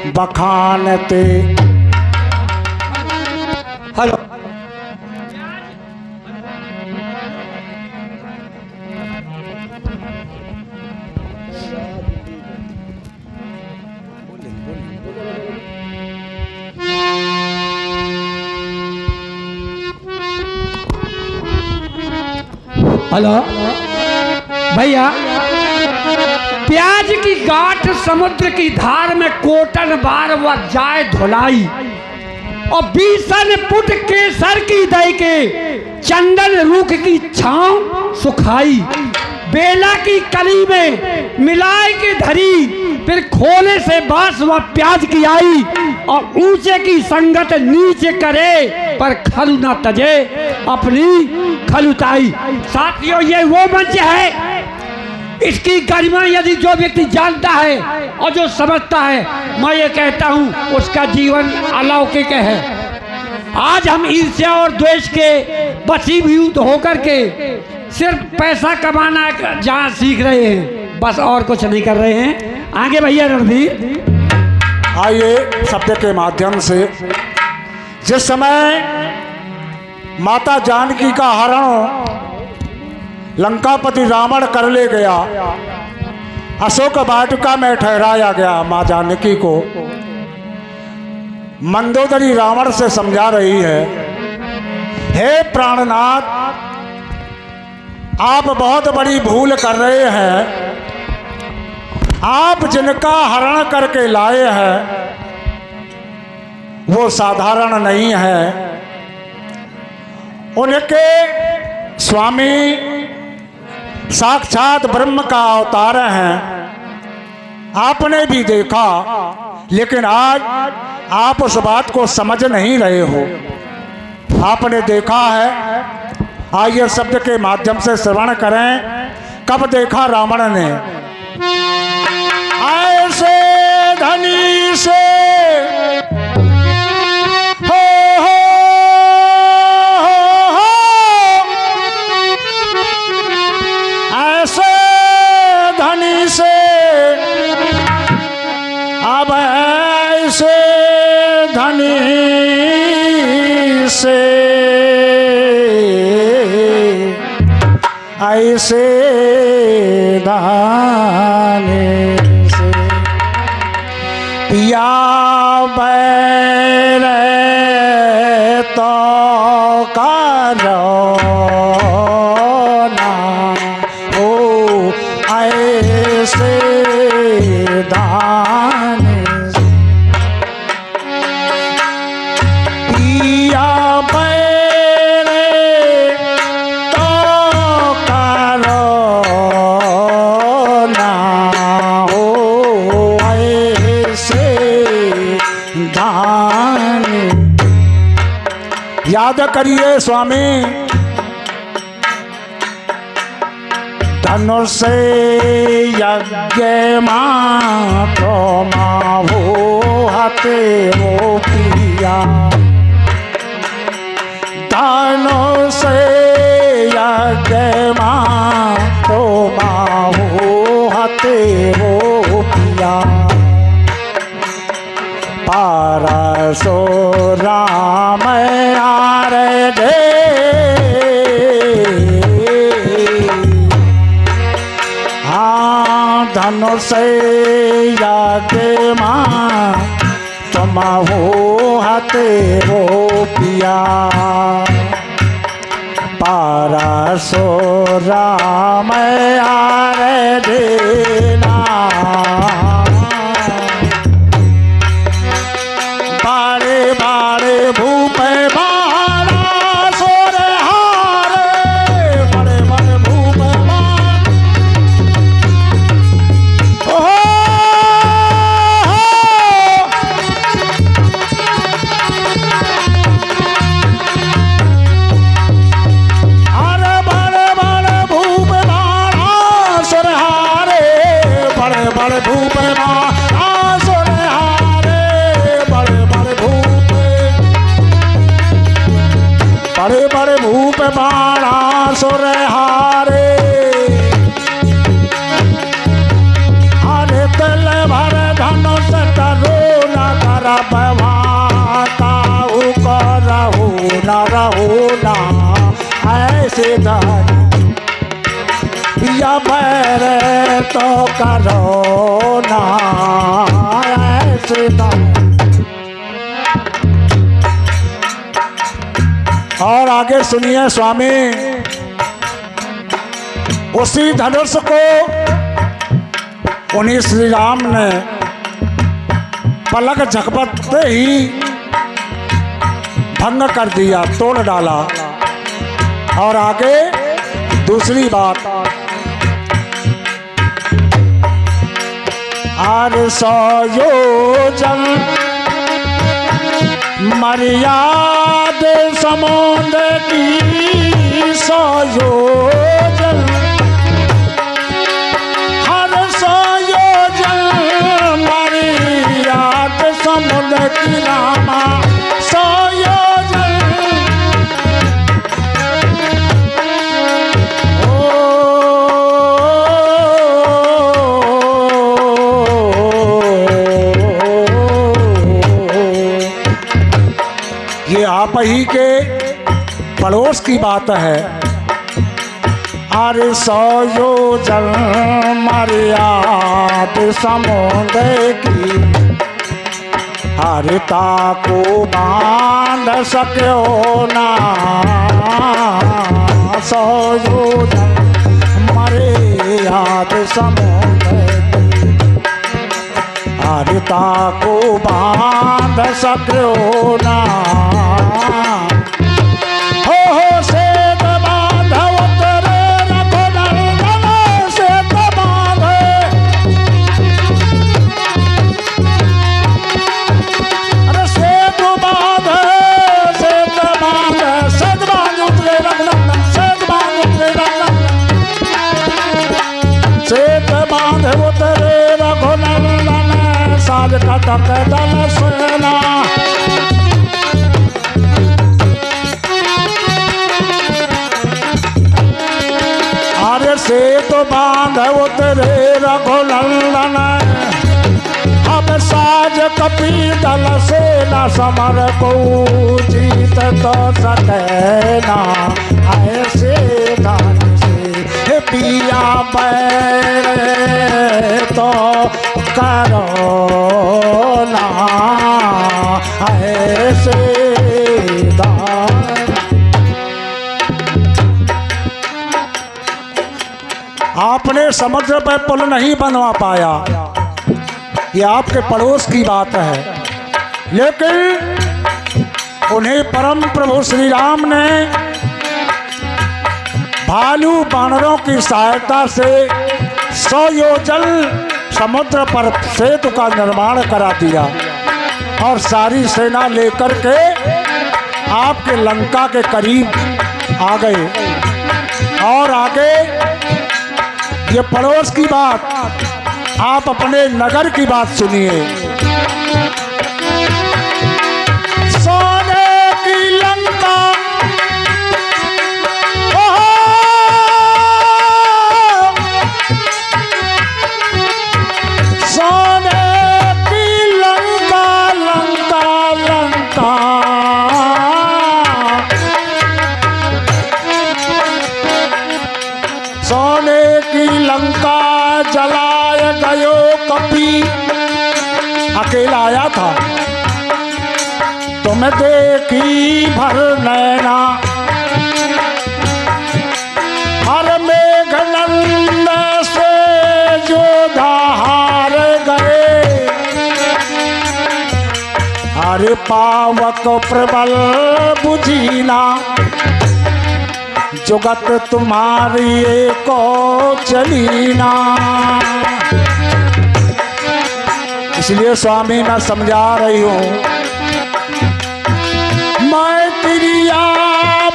बखानते। Hello hello भैया, प्याज की गांठ समुद्र की धार में कोटन बार व जाए धुलाई, और बीसन पुट केसर की दई के चंदन रूख की छांव सुखाई, बेला की कली में मिलाए के धरी, फिर खोले से बांस व प्याज की आई, और ऊंचे की संगत नीचे करे पर खल न तजे अपनी खलुताई। साथियों, ये वो मंच है, इसकी गरिमा यदि जो व्यक्ति जानता है और जो समझता है, मैं ये कहता हूँ उसका जीवन अलौकिक है। आज हम ईर्ष्या और द्वेष के वशीभूत होकर के सिर्फ पैसा कमाना जहाँ सीख रहे हैं, बस और कुछ नहीं कर रहे हैं। आगे भैया रणधीर, आइए शब्द के माध्यम से, जिस समय माता जानकी का हरण लंकापति रावण कर ले गया, अशोक वाटिका में ठहराया गया, माँ जानकी को मंदोदरी रावण से समझा रही है, हे प्राणनाथ, आप बहुत बड़ी भूल कर रहे हैं। आप जिनका हरण करके लाए हैं वो साधारण नहीं है, उनके स्वामी साक्षात ब्रह्म का अवतार हैं। आपने भी देखा, लेकिन आज आप उस बात को समझ नहीं रहे हो। आपने देखा है, आइए शब्द के माध्यम से श्रवण करें। कब देखा रावण ने ऐसे धनी से ऐसे धनी से, अब ऐसे धनी से, ऐसे दाने से पिया बैर तो करो ना हो, ऐसे दाने से पिया बैर तो करो ना हो, ऐसे दाने। याद करिए स्वामी, धनुष से यज्ञ माँ तो माँ वो हते वो पिया, धनुष से यज्ञ माँ तो माँ वो हते वो पिया, पारसो राम आर दे, धनुष यज्ञ माँ तुम हो हते वो पिया, पारसो राम आर देना, बाड़े बाड़े भूप बाड़ा सोर हारे, बड़े बड़े भूप भूप बड़े बड़े भूप बाणा सुर हारे, हरे तल भर धनुष तरो न अब भाताऊ करहु न रहू ना ऐसे धन या बैर तो करो ना ऐसे धन। और आगे सुनिए स्वामी, उसी धनुष को उन्हीं श्री राम ने पलक झपकते ही भंग कर दिया, तोड़ डाला। और आगे दूसरी बात, आर सयोजन मर्याद समुद्र की सयोजन, हर सयोजन मर्याद समुद्र की रामा सयोजन। ये आप ही के पड़ोस की बात है। अरे सयोजन मर्याद समुद्र की, हरिता को बांध सक्यो ना सयोजन मर्याद समुद्र की, हरिता को बांध सक्यो ना। हो सेत बांधव तेरे रघुनंदन, सेत बांधे अरे सेत बांधे, सेत बांधे, सेत बांध उतरे रघुनंदन, सेत बांध उतरे रघुनंदन, सेत बांधे उतरे रघुनंदन, साज कटक दल सेना। अरे सेत बांध उतरे रघुनंदन, अब साज कपी दल सेना, समर को जीत तो सके ना ऐसे धन से पिया बैर तो करो ना ऐसे दान। आपने समुद्र पर पुल नहीं बनवा पाया, ये आपके पड़ोस की बात है, लेकिन उन्हें परम प्रभु श्री राम ने भालू बानरों की सहायता से 100 योजन समुद्र पर सेतु का निर्माण करा दिया और सारी सेना लेकर के आपके लंका के करीब आ गए। और आगे ये पड़ोस की बात, आप अपने नगर की बात सुनिए। सोने की लंका सोने की लंका, लंका लंका सोने की लंका जलाए गयो कपी, अकेला आया था तुम देखी भर नैना, हर मेघनंद से जो हार गए, हर पावक प्रबल बुझीना, जुगत तुम्हारी को चलीना। इसलिए स्वामी मैं समझा रही हूँ, मैं क्रिया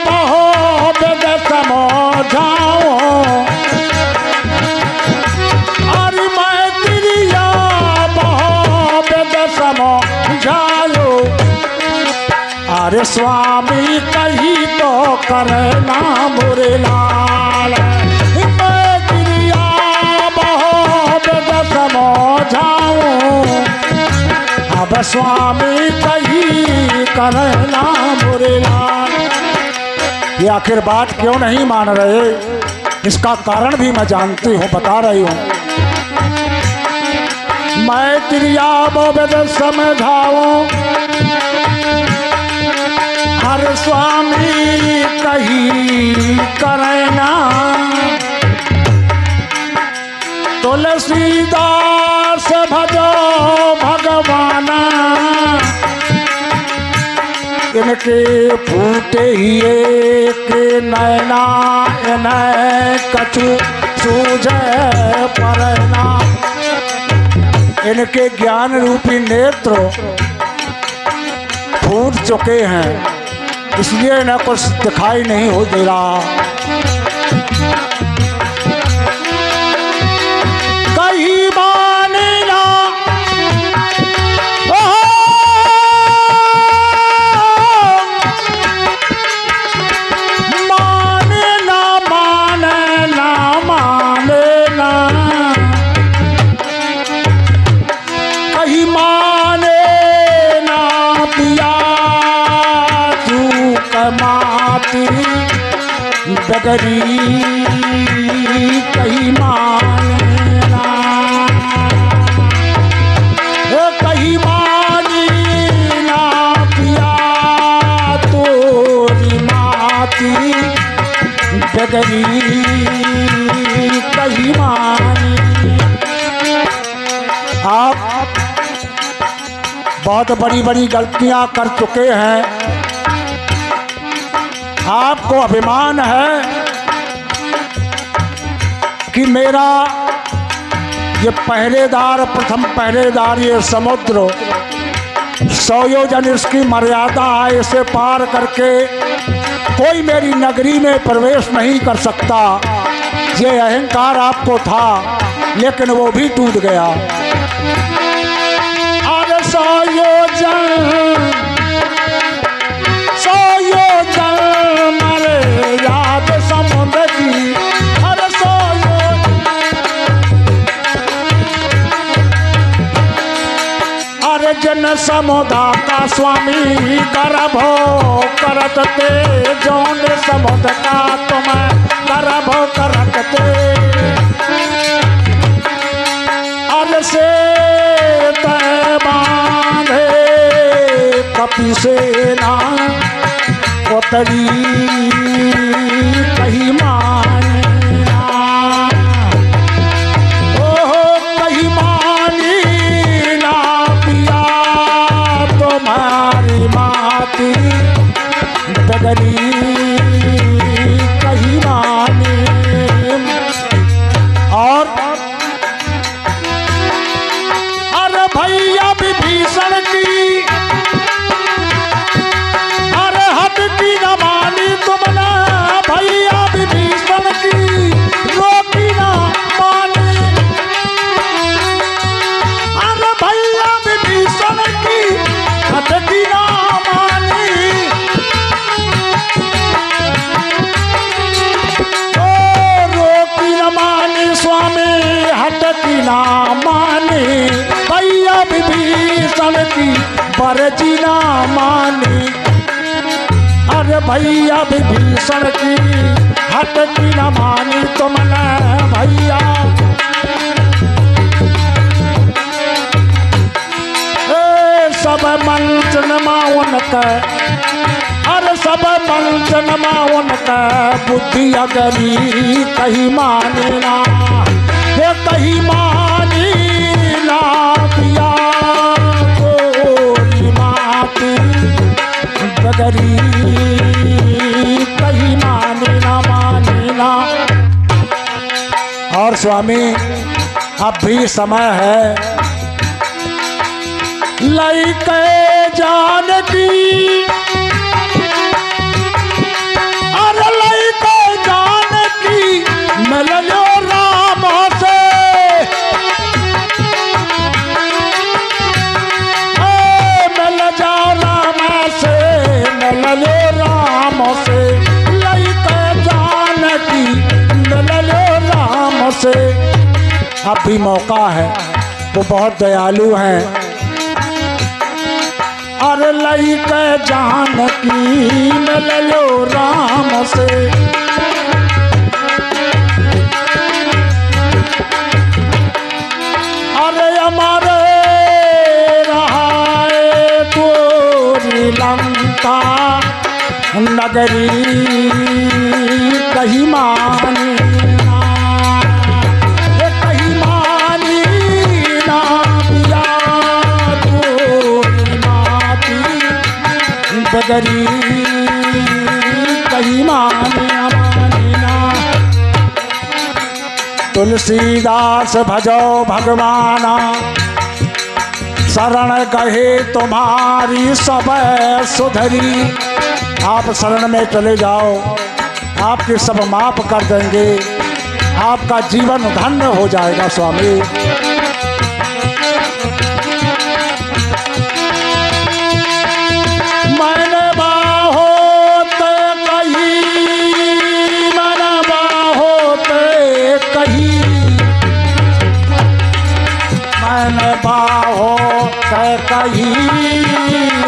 बहुत समझाऊं, अरे मैं क्रिया बहुत समझाऊं, अरे स्वामी कही तो करना मोरे लाल, मैं क्रिया बहुत समझाऊं, अब स्वामी कही करना मोरे लाल। ये आखिर बात क्यों नहीं मान रहे, इसका कारण भी मैं जानती हूँ, बता रही हूँ। मैं क्रिया बोबेद समझाऊं, हर स्वामी कही करना। तुलसीदास भजो भगवाना, इनके फूटे ही एक नैना, इन्हें कछु सूझे परना। इनके ज्ञान रूपी नेत्र फूट चुके हैं, इसलिए इन्हें कुछ दिखाई नहीं हो दे रहा। कहीं माने ना माने ना माने ना माने ना, कहीं माने ना पिया तू कमाती डगरी, कहीं माने ना कहीं मानी ना पिया तोरी माती डगरी, कहीं मानी। आप बहुत बड़ी बड़ी गलतियां कर चुके हैं, आपको अभिमान है कि मेरा ये पहरेदार, प्रथम पहरेदार ये समुद्र 100 योजन इसकी मर्यादा है, इसे पार करके कोई मेरी नगरी में प्रवेश नहीं कर सकता। ये अहंकार आपको था, लेकिन वो भी टूट गया। आज 100 योजन मरे याद समुद्र की, अरे 100 जन समुदा का स्वामी गर्भो करत ते, जौन समुद का तुम गर्भो करत ते। अल से तय बांधे कपि सेना, उतरी कहीं माना, ओहो कहीं मानी ना पिया तुम्हारी माती डगरी, कहीं मानी। और अरे भैया विभीषण की, अरे हद की न मानी तुमने, भैया विभीषण की रोकी न मानी। अरे भैया विभीषण की हद की न मानी, ओ रोकी न मानी स्वामी हद की न मानी, भैया विभीषण की बरजी न मानी। अरे भैया विभीषण की हट की न मानी तुमने भैया, सब मंचन माउन के, अरे सब मंचन माउन के बुद्धि अगरी, कहीं माने ना ये कहीं मानी ना पिया गोरी माती डगरी, कहीं माने ना। और स्वामी अब भी समय है, लइके जानकी, अरे लइके जानकी मिल लो राम से, मिल जाओ राम से, मिल लो राम से, लइके जानकी मिल लो राम से। अब भी मौका है, वो बहुत दयालु हैं, अरे लई के जानकी मिल लो राम से। अरे हमारे रहाए तोरी लंका नगरी कहीं मानी ना, ये कहीं मानी ना पिया तोरी माती बगरी कहीं मानी ना। तुलसीदास भजो भगवाना शरण गहे तुम्हारी सब सुधरी। आप शरण में चले जाओ, आपके सब माफ कर देंगे, आपका जीवन धन्य हो जाएगा स्वामी। मैंने बाहोते कही, मैंने बाहोते कही, मैंने बाहोते कही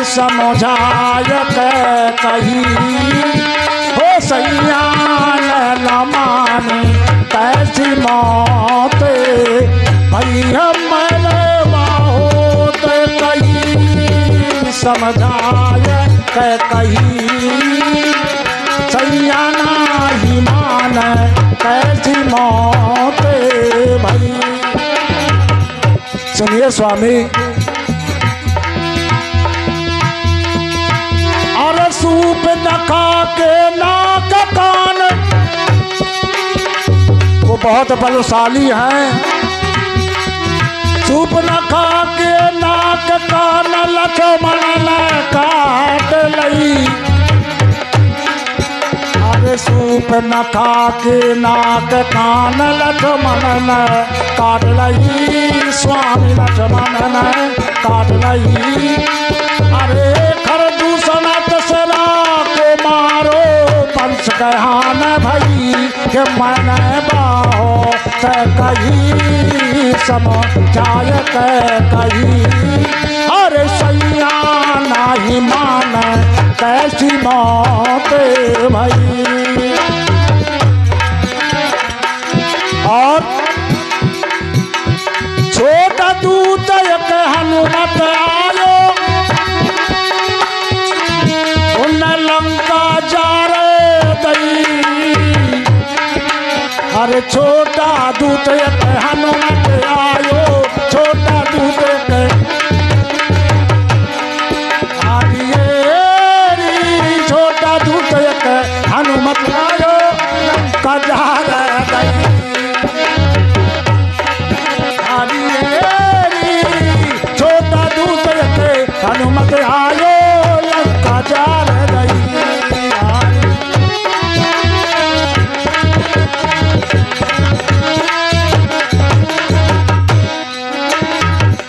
समझाय के कही हो सैया न माने कैसी मौत भैया। मैंने बहुत कही समझाय के कही सैया नहीं माने कैसी मौत भई। सुनिए स्वामी, सूप नखा के नाक कान, वो बहुत बलशाली हैं। सूप नखा के नाक कान लक्ष्मण ने काट लई। अरे सूप नखा के नाक कान लक्ष्मण ने काट लई, स्वामी लक्ष्मण ने काट लई। अरे खरदूषण दशरा को मारो पंच कहान भई के मैंने बाहो ते कही समझाय के कही। अरे सैया नहीं माने कैसी मौत भई। और छोटा दूत एक हनुमत आयो, लंका जा रे दई। अरे छोटा दूत एक हनुमत आयो, छोटा दूत एक छोटा दूत एक हनुमत आयो लंका जा रे दई। छोटा दूत एक हनुमत आयो लंका जा रे दई।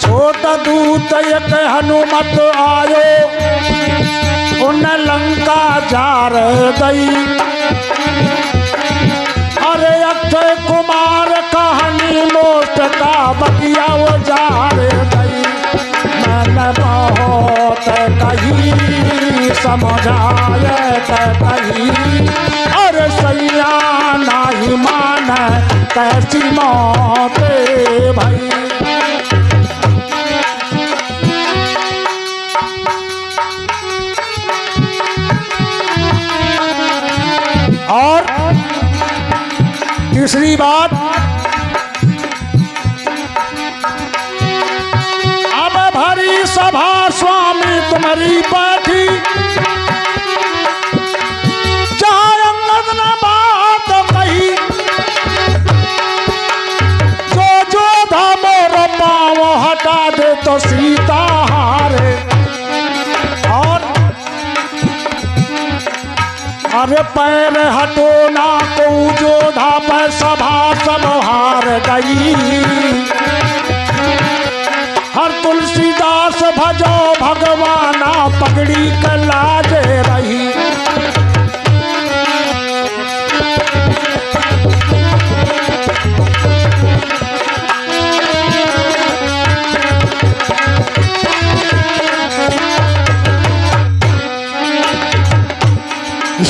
छोटा दूत एक हनुमत आयो उन लंका जा रे दई। अरे अक्षय कुमार कहानी मोट का बकिया वो जा रे दई। मैंने बहुत कही समझाय के कही। अरे सैया नहीं माने कैसी मौत भई। और तीसरी बात, अब भरी सभा स्वामी तुम्हारी बैठी, चाहे अंगद ने बात कही, जो था मोर पाँव हटा दे तो सीता हारे। और अरे पैर हटो ना को जोधा पर सभा सब हार गई। हर तुलसीदास भजो भगवाना पगड़ी के लाज रही।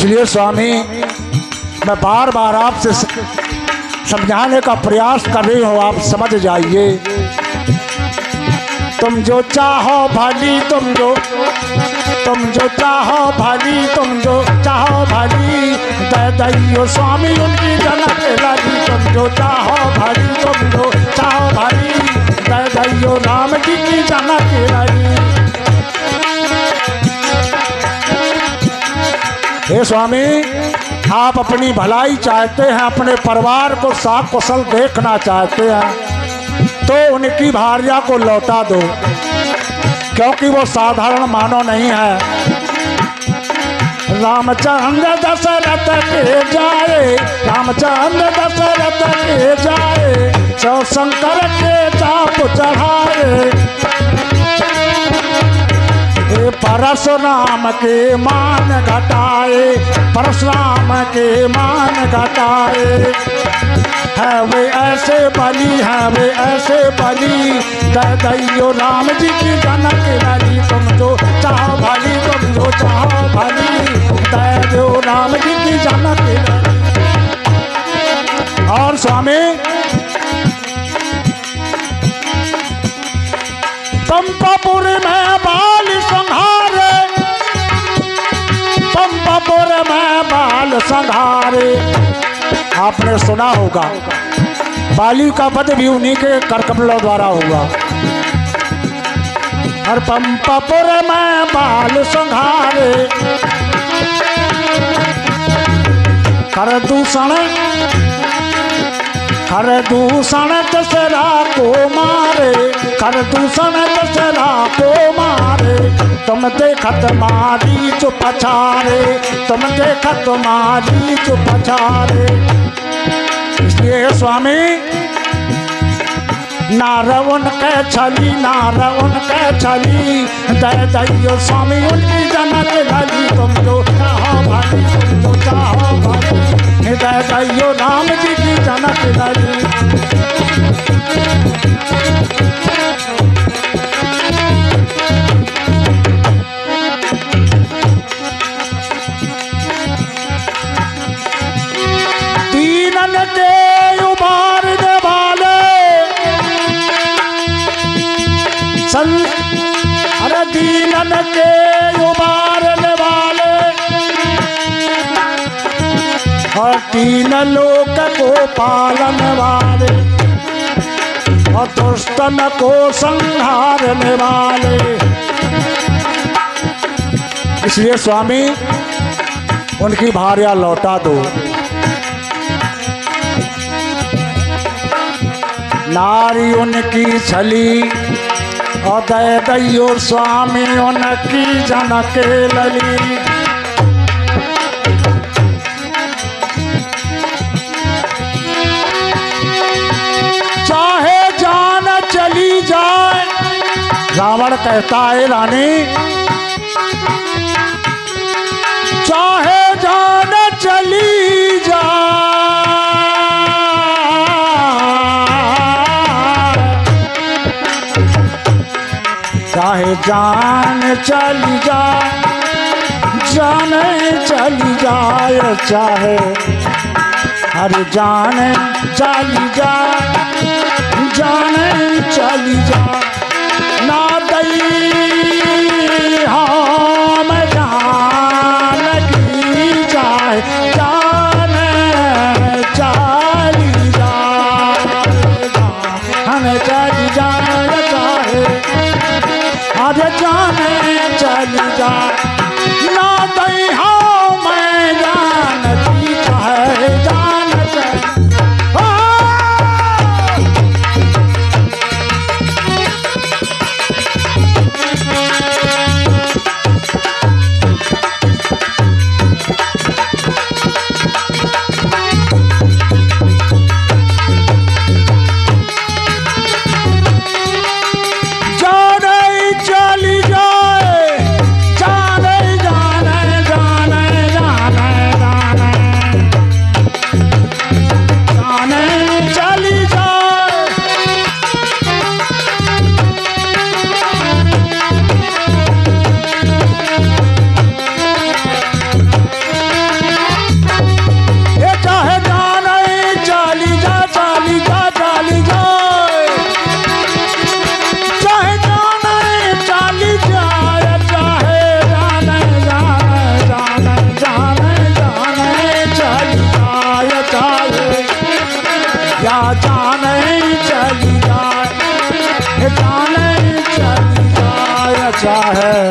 इसलिए स्वामी मैं बार बार आपसे समझाने का प्रयास कर रही हूँ, आप समझ जाइए। तुम जो चाहो भली, तुम जो चाहो भली, तुम जो चाहो भली, दे दैयो स्वामी उनकी जनक लाली। तुम जो चाहो भली, तुम जो चाहो भली, दे दैयो राम जी की जनक लाली। हे स्वामी, आप अपनी भलाई चाहते हैं, अपने परिवार को साफ कुशल देखना चाहते हैं, तो उनकी भार्या को लौटा दो, क्योंकि वो साधारण मानव नहीं है। रामचंद्र दशरथ के जाए, रामचंद्र दशरथ के जाए, सौ शंकर के चाप चढ़ाए। परशुराम के मान घटाए, परशुराम के मान घटाए। है वे ऐसे बली, है वे ऐसे बली, दे दैयो राम जी की जनक लाली। तुम जो चाहो भली, तुम जो चाहो भली, दे दो राम जी की जनक लाली। और स्वामी, पंपापुर में बाल संहारे, पंपापुर में बाल संहारे। आपने सुना होगा बाली का वध भी उन्हीं के करकमलों द्वारा हुआ। और पंपापुर में बाल संहारे, कर दूषण दशहरा को मारे, कर दूषण दशहरा को मारे। तुम देखत मारी चुप छारे, तुम देखत मारी चुप छारे। इसलिए स्वामी, नारवन के छली, नारवन के छली, दे दैयो स्वामी उनकी जनक लाली। तुम जो चाहो भली, तुम जो चाहो भली, दे दैयो राम जी की जनक लाली। दीनन के उबारने वाले, अरे दीनन के उबारने वाले, और तीन लोक को पालन वाले, और दुष्टन को संहारने वाले। इसलिए स्वामी, उनकी भार्या लौटा दो। नारी उनकी छली, और दे दैयो स्वामी उनकी जनक लली। चाहे जान चली जाए, रावण कहता है रानी, चाहे जान चली जाए, चाहे जान चली जाए, जान चली जाए, चाहे हर जान चली जाए, जान चली जाए, ना दई हम जान की जाए, जान चली जाए, जान चली जाए, चाहे हर जान चली जाए, ना दई हम जान की चाहे, जान चली। जाने चली जाए, जाने चाहे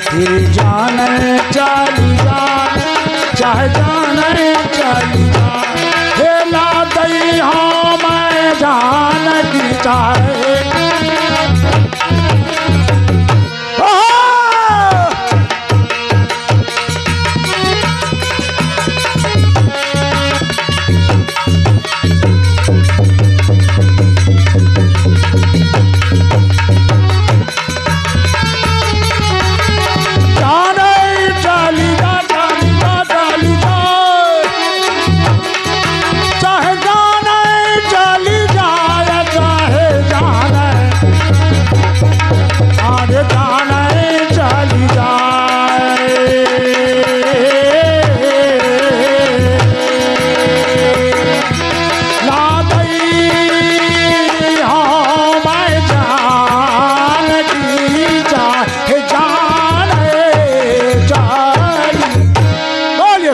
फिर जाने चली जाए, चाहे जाने चली जाए, हे ला दई हाँ मैं जान की चाहे।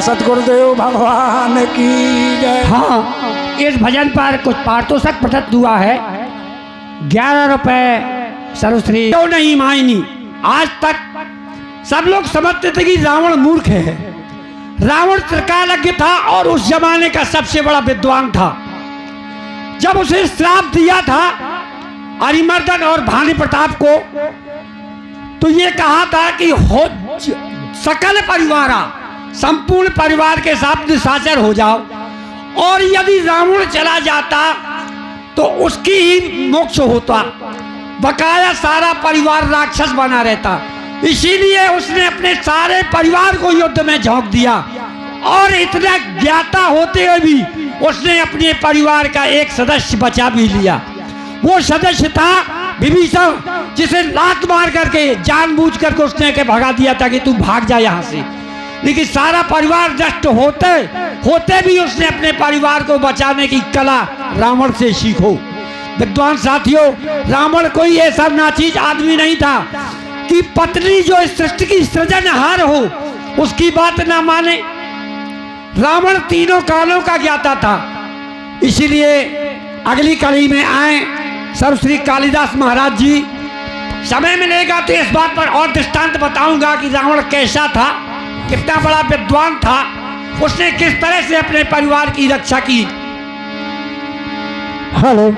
सतगुरुदेव भगवान की जय। हाँ, इस भजन पर कुछ पारितोषिक प्रदत्त हुआ है। 11 रुपए सर्वश्री क्यों नहीं मायनी। आज तक सब लोग समझते थे कि रावण मूर्ख है। रावण त्रिकालज्ञ था और उस जमाने का सबसे बड़ा विद्वान था। जब उसे श्राप दिया था अरिमर्दन और भानु प्रताप को, तो ये कहा था कि हो सकल परिवारा, संपूर्ण परिवार के साथ निशाचर हो जाओ, और यदि रावण चला जाता तो उसकी ही मोक्ष होता, बकाया सारा परिवार राक्षस बना रहता। इसीलिए उसने अपने सारे परिवार को युद्ध में झोंक दिया, और इतना ज्ञाता होते हुए भी उसने अपने परिवार का एक सदस्य बचा भी लिया। वो सदस्य था विभीषण, जिसे लात मार करके जानबूझ करके उसने के भगा दिया था कि तू भाग जा यहाँ से। लेकिन सारा परिवार नष्ट होते होते भी उसने अपने परिवार को बचाने की कला रावण से सीखो। विद्वान साथियों, रावण कोई ऐसा नाचीज आदमी नहीं था कि पत्नी जो सृष्टि की सृजनहार हो उसकी बात ना माने। रावण तीनों कालों का ज्ञाता था। इसीलिए अगली कड़ी में आए सर्वश्री कालिदास महाराज जी। समय मिलेगा तो इस बात पर और दृष्टांत बताऊंगा कि रावण कैसा था, कितना बड़ा विद्वान था, उसने किस तरह से अपने परिवार की रक्षा की। हेलो।